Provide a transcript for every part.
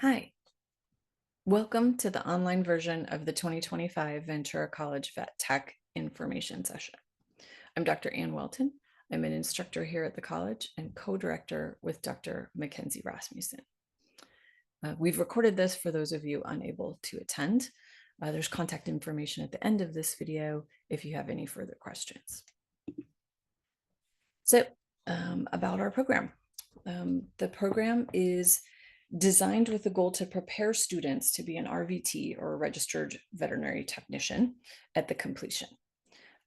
Hi, welcome to the online version of the 2025 Ventura College Vet Tech Information Session. I'm Dr. Ann Welton. I'm an instructor here at the college and co-director with Dr. Mackenzie Rasmussen. We've recorded this for those of you unable to attend. There's contact information at the end of this video if you have any further questions. So, about our program. The program is designed with the goal to prepare students to be an RVT or a registered veterinary technician at the completion.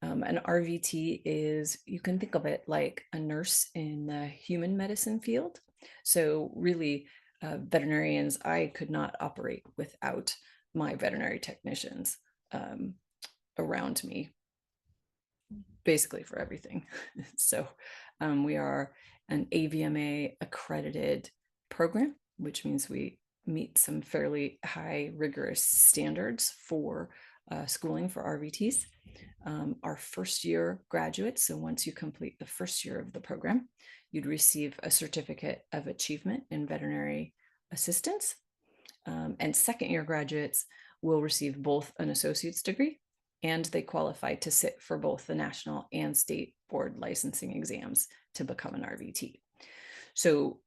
An RVT is, you can think of it like a nurse in the human medicine field. So really, veterinarians, I could not operate without my veterinary technicians around me, basically for everything. So we are an AVMA accredited program, which means we meet some fairly high rigorous standards for schooling for RVTs. Our first year graduates, so once you complete the first year of the program, you'd receive a certificate of achievement in veterinary assistance. And second year graduates will receive both an associate's degree and they qualify to sit for both the national and state board licensing exams to become an RVT. So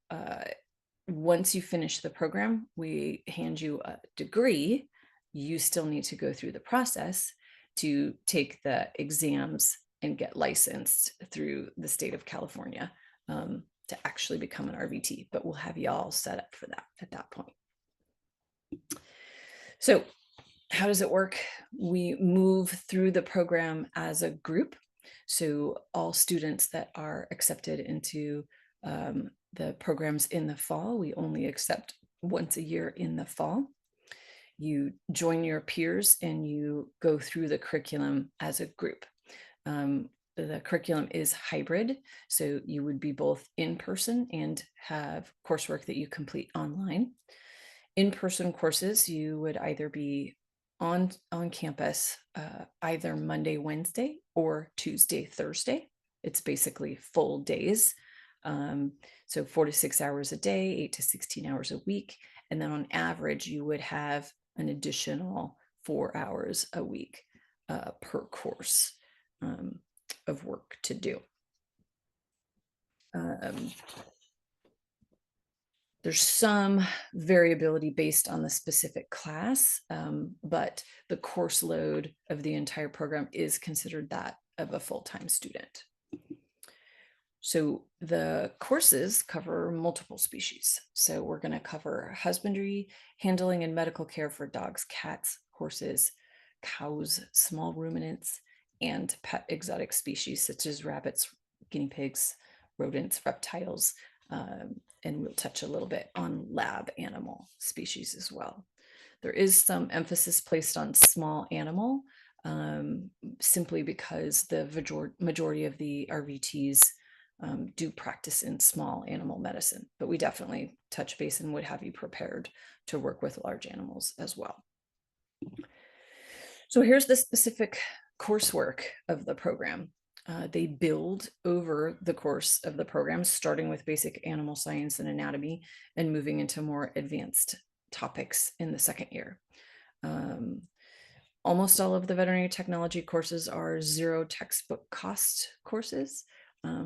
once you finish the program, we hand you a degree. You still need to go through the process to take the exams and get licensed through the state of California to actually become an RVT, but we'll have you all set up for that at that point. So how does it work? We move through the program as a group. So all students that are accepted into the programs in the fall, we only accept once a year in the fall. You join your peers and you go through the curriculum as a group. The curriculum is hybrid, so you would be both in person and have coursework that you complete online. In-person courses, you would either be on campus either Monday, Wednesday, or Tuesday, Thursday. It's basically full days. So 4 to 6 hours a day, 8 to 16 hours a week. And then on average, you would have an additional 4 hours a week per course of work to do. There's some variability based on the specific class, but the course load of the entire program is considered that of a full-time student. So the courses cover multiple species. So we're going to cover husbandry, handling and medical care for dogs, cats, horses, cows, small ruminants, and pet exotic species such as rabbits, guinea pigs, rodents, reptiles, and we'll touch a little bit on lab animal species as well. There is some emphasis placed on small animal, simply because the majority of the RVTs do practice in small animal medicine, but we definitely touch base and would have you prepared to work with large animals as well. So here's the specific coursework of the program. They build over the course of the program, starting with basic animal science and anatomy and moving into more advanced topics in the second year. Almost all of the veterinary technology courses are zero textbook cost courses.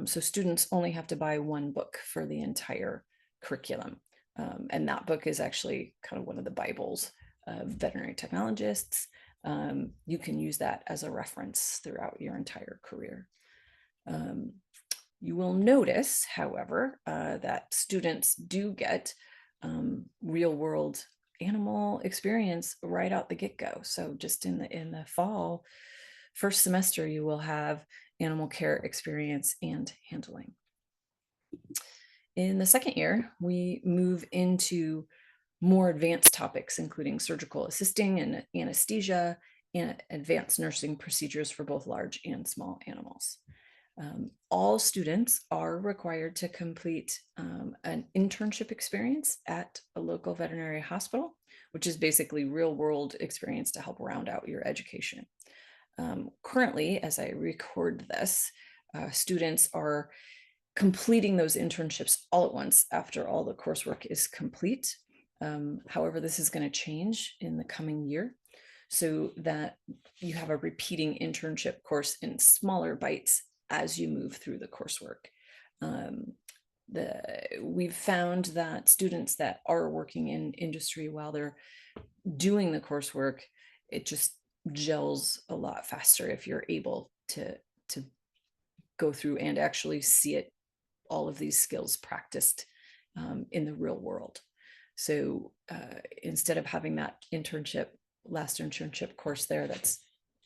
So students only have to buy one book for the entire curriculum. And that book is actually kind of one of the Bibles of veterinary technologists. You can use that as a reference throughout your entire career. You will notice, however, that students do get real world animal experience right out the get-go. So just in the fall, first semester, you will have animal care experience and handling. In the second year, we move into more advanced topics, including surgical assisting and anesthesia and advanced nursing procedures for both large and small animals. All students are required to complete an internship experience at a local veterinary hospital, which is basically real world experience to help round out your education. Currently, as I record this, students are completing those internships all at once after all the coursework is complete. However, this is going to change in the coming year so that you have a repeating internship course in smaller bites as you move through the coursework. We've found that students that are working in industry while they're doing the coursework, it just gels a lot faster if you're able to go through and actually see it, all of these skills practiced in the real world. So instead of having that last internship course there, that's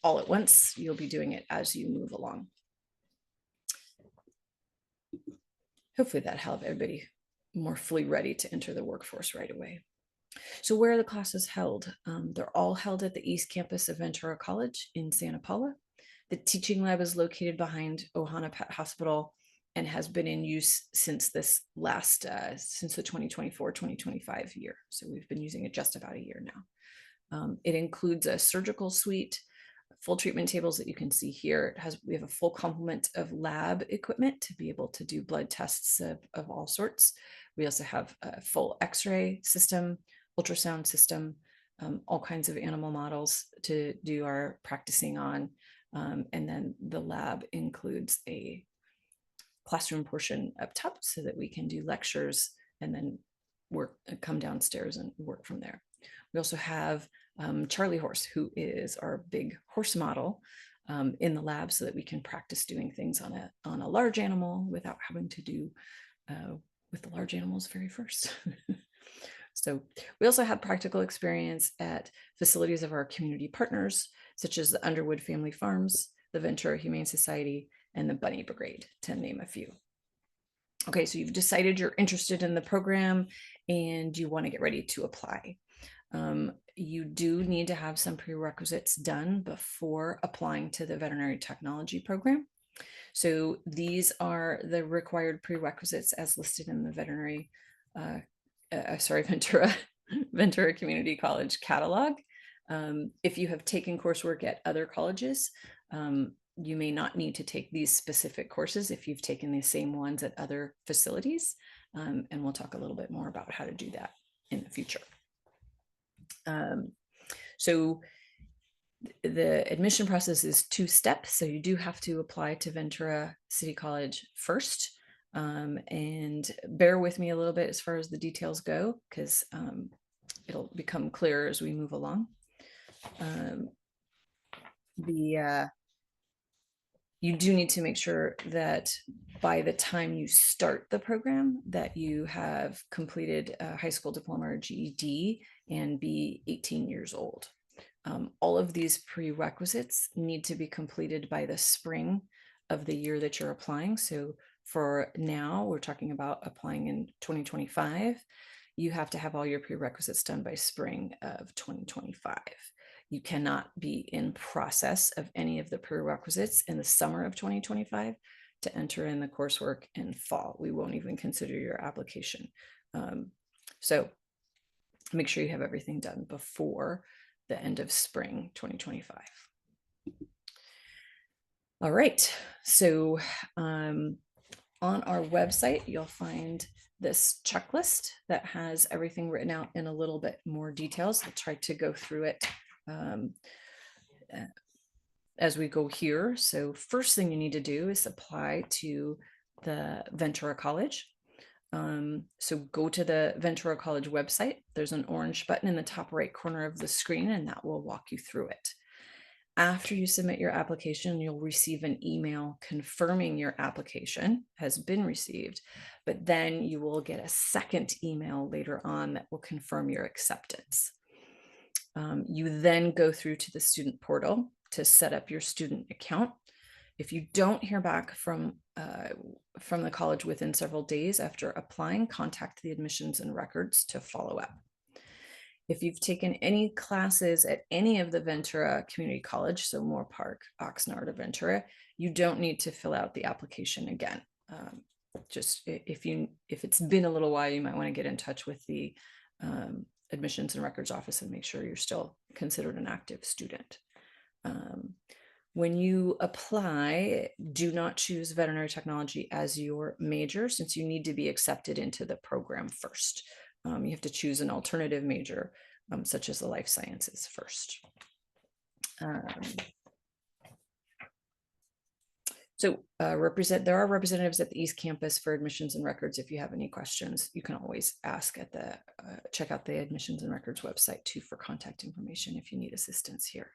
all at once, you'll be doing it as you move along. Hopefully that helped everybody more fully ready to enter the workforce right away. So where are the classes held? They're all held at the East Campus of Ventura College in Santa Paula. The teaching lab is located behind Ohana Pet Hospital and has been in use since the 2024-2025 year. So we've been using it just about a year now. It includes a surgical suite, full treatment tables that you can see here. We have a full complement of lab equipment to be able to do blood tests of all sorts. We also have a full x-ray system, ultrasound system, all kinds of animal models to do our practicing on. And then the lab includes a classroom portion up top so that we can do lectures and then come downstairs and work from there. We also have Charlie Horse, who is our big horse model in the lab so that we can practice doing things on a large animal without having to do with the large animals very first. So we also have practical experience at facilities of our community partners, such as the Underwood Family Farms, the Ventura Humane Society, and the Bunny Brigade, to name a few. Okay, so you've decided you're interested in the program and you want to get ready to apply. You do need to have some prerequisites done before applying to the Veterinary Technology Program. So these are the required prerequisites as listed in the Ventura Community College catalog. If you have taken coursework at other colleges, you may not need to take these specific courses if you've taken the same ones at other facilities. And we'll talk a little bit more about how to do that in the future. So the admission process is 2 steps. So you do have to apply to Ventura City College first. And bear with me a little bit as far as the details go, because it'll become clearer as we move along. You do need to make sure that by the time you start the program that you have completed a high school diploma or GED and be 18 years old. All of these prerequisites need to be completed by the spring of the year that you're applying. So for now, we're talking about applying in 2025. You have to have all your prerequisites done by spring of 2025. You cannot be in process of any of the prerequisites in the summer of 2025 to enter in the coursework in fall. We won't even consider your application. So make sure you have everything done before the end of spring 2025. All right, so on our website, you'll find this checklist that has everything written out in a little bit more details. I'll try to go through it as we go here. So first thing you need to do is apply to the Ventura College. So go to the Ventura College website. There's an orange button in the top right corner of the screen, and that will walk you through it. After you submit your application, you'll receive an email confirming your application has been received, but then you will get a second email later on that will confirm your acceptance. You then go through to the student portal to set up your student account. If you don't hear back from the college within several days after applying, contact the admissions and records to follow up. If you've taken any classes at any of the Ventura Community College, so Moore Park, Oxnard, or Ventura, you don't need to fill out the application again. Just if it's been a little while, you might want to get in touch with the admissions and records office and make sure you're still considered an active student. When you apply, do not choose veterinary technology as your major, since you need to be accepted into the program first. You have to choose an alternative major, such as the life sciences first. So there are representatives at the East Campus for admissions and records. If you have any questions, you can always ask at the, check out the admissions and records website too for contact information if you need assistance here.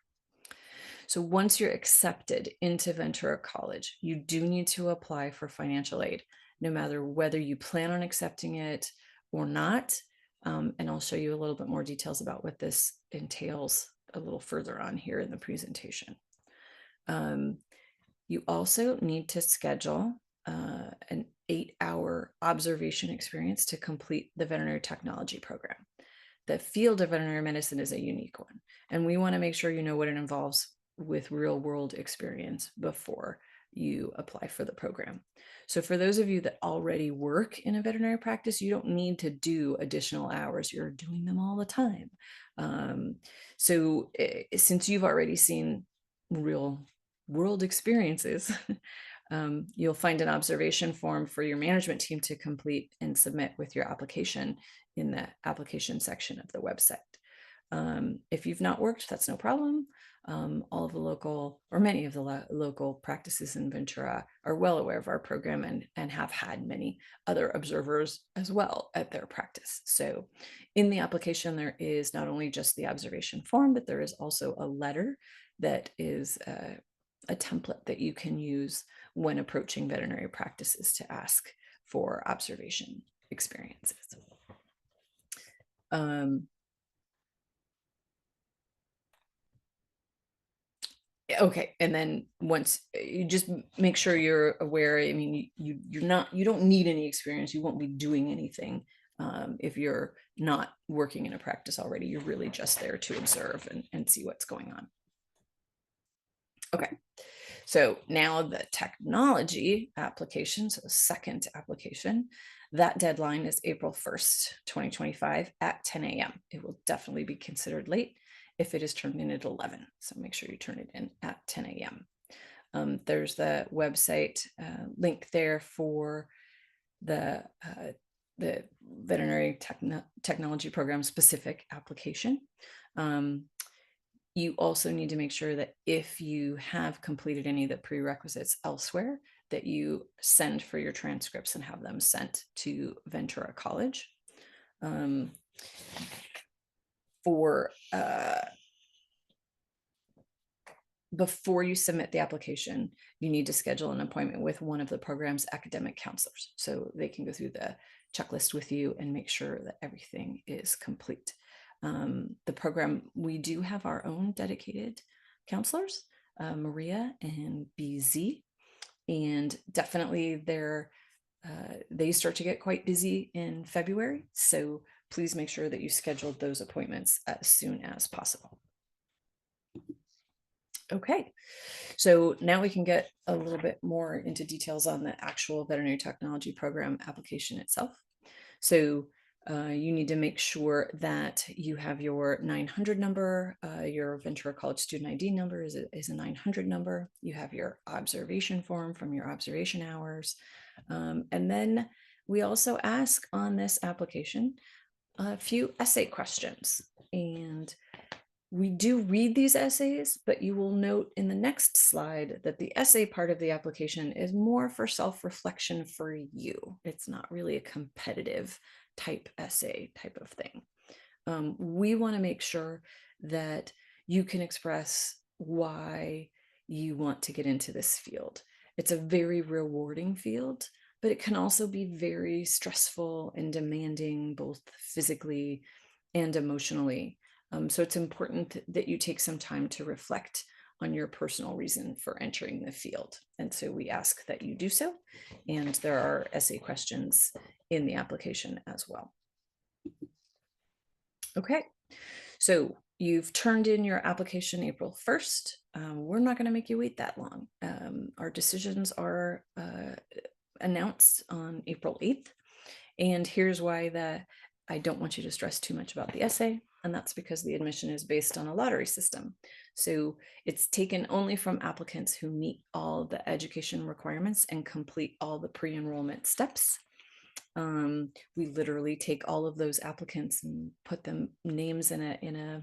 So once you're accepted into Ventura College, you do need to apply for financial aid, no matter whether you plan on accepting it or not. And I'll show you a little bit more details about what this entails a little further on here in the presentation. You also need to schedule an 8-hour observation experience to complete the Veterinary Technology Program. The field of veterinary medicine is a unique one, and we want to make sure you know what it involves with real world experience before you apply for the program. So for those of you that already work in a veterinary practice, you don't need to do additional hours. You're doing them all the time. Since you've already seen real world experiences, you'll find an observation form for your management team to complete and submit with your application in the application section of the website. If you've not worked, that's no problem. All of the local, or many of the local practices in Ventura are well aware of our program and have had many other observers as well at their practice. So in the application, there is not only just the observation form, but there is also a letter that is a template that you can use when approaching veterinary practices to ask for observation experiences. Okay, and then once you just make sure you're aware. I mean, you don't need any experience. You won't be doing anything if you're not working in a practice already. You're really just there to observe and see what's going on. Okay, so now the technology application, so the second application, that deadline is April 1st, 2025 at 10 a.m. It will definitely be considered late if it is turned in at 11. So make sure you turn it in at 10 a.m. There's the website link there for the Veterinary Technology Program specific application. You also need to make sure that if you have completed any of the prerequisites elsewhere, that you send for your transcripts and have them sent to Ventura College. Before you submit the application, you need to schedule an appointment with one of the program's academic counselors so they can go through the checklist with you and make sure that everything is complete. The program, we do have our own dedicated counselors, Maria and BZ, and definitely they start to get quite busy in February. So please make sure that you schedule those appointments as soon as possible. Okay, so now we can get a little bit more into details on the actual veterinary technology program application itself. So you need to make sure that you have your 900 number. Your Ventura College student ID number is a 900 number. You have your observation form from your observation hours. And then we also ask on this application a few essay questions. And we do read these essays, but you will note in the next slide that the essay part of the application is more for self-reflection for you. It's not really a competitive type essay type of thing. We want to make sure that you can express why you want to get into this field. It's a very rewarding field, but it can also be very stressful and demanding, both physically and emotionally. So it's important that you take some time to reflect on your personal reason for entering the field. And so we ask that you do so. And there are essay questions in the application as well. Okay, so you've turned in your application April 1st. We're not going to make you wait that long. Our decisions are announced on April 8th. And here's why I don't want you to stress too much about the essay. And that's because the admission is based on a lottery system. So it's taken only from applicants who meet all the education requirements and complete all the pre-enrollment steps. We literally take all of those applicants and put them names in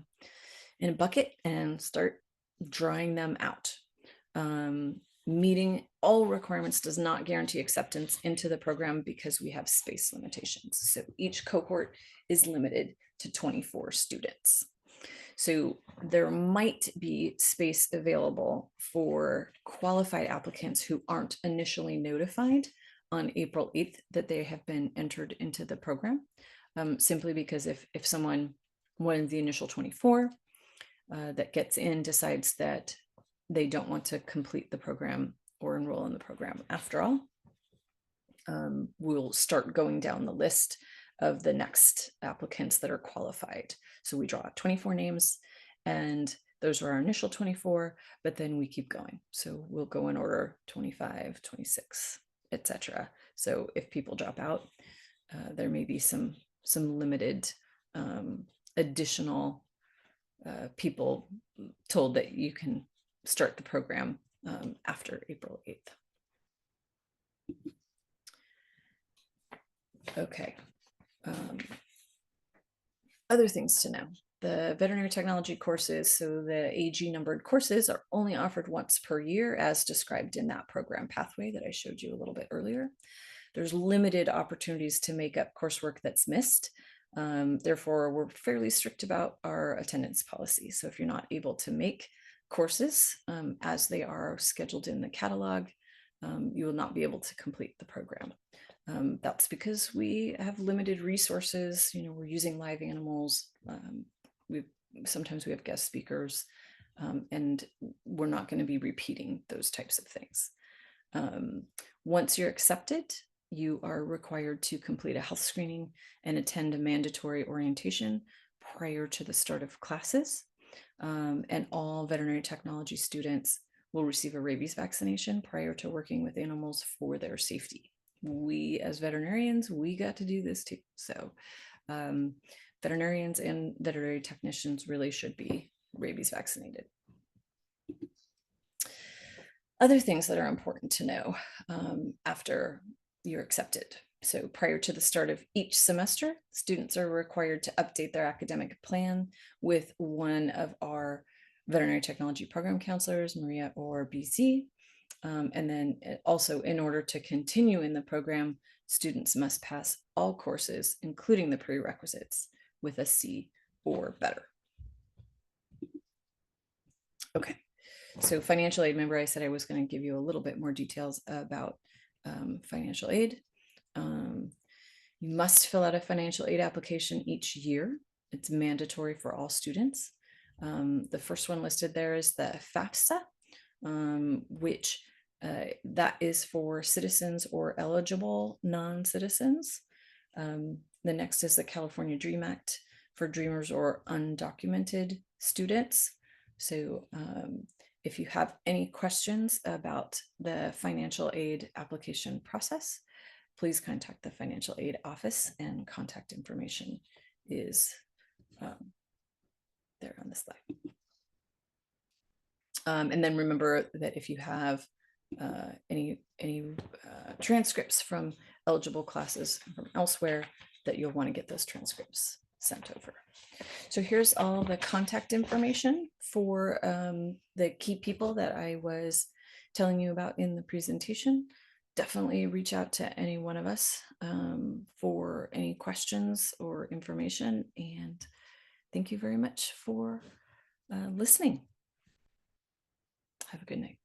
a bucket and start drawing them out. Meeting all requirements does not guarantee acceptance into the program because we have space limitations. So each cohort is limited to 24 students. So there might be space available for qualified applicants who aren't initially notified on April 8th that they have been entered into the program, simply because if someone, one of the initial 24 that gets in, decides that they don't want to complete the program or enroll in the program after all, we'll start going down the list of the next applicants that are qualified. So we draw 24 names, and those are our initial 24, but then we keep going. So we'll go in order 25, 26, etc. So if people drop out, there may be some limited additional people told that you can start the program after April 8th. Okay. Other things to know. The veterinary technology courses, so the AG numbered courses, are only offered once per year as described in that program pathway that I showed you a little bit earlier. There's limited opportunities to make up coursework that's missed. Therefore, we're fairly strict about our attendance policy. So if you're not able to make courses as they are scheduled in the catalog, you will not be able to complete the program. That's because we have limited resources. You know, we're using live animals. Sometimes we have guest speakers, and we're not going to be repeating those types of things. Once you're accepted, you are required to complete a health screening and attend a mandatory orientation prior to the start of classes. And all veterinary technology students will receive a rabies vaccination prior to working with animals for their safety. We, as veterinarians, we got to do this too. So veterinarians and veterinary technicians really should be rabies vaccinated. Other things that are important to know after you're accepted. So prior to the start of each semester, students are required to update their academic plan with one of our veterinary technology program counselors, Maria or BC. And then also, in order to continue in the program, students must pass all courses, including the prerequisites, with a C or better. Okay, so financial aid. Remember I said I was going to give you a little bit more details about financial aid. You must fill out a financial aid application each year. It's mandatory for all students. The first one listed there is the FAFSA, which that is for citizens or eligible non-citizens. The next is the California Dream Act for dreamers or undocumented students. So if you have any questions about the financial aid application process, please contact the financial aid office, and contact information is there on the slide. And then remember that if you have any transcripts from eligible classes from elsewhere, that you'll want to get those transcripts sent over. So here's all the contact information for the key people that I was telling you about in the presentation. Definitely reach out to any one of us for any questions or information. And thank you very much for listening. Have a good night.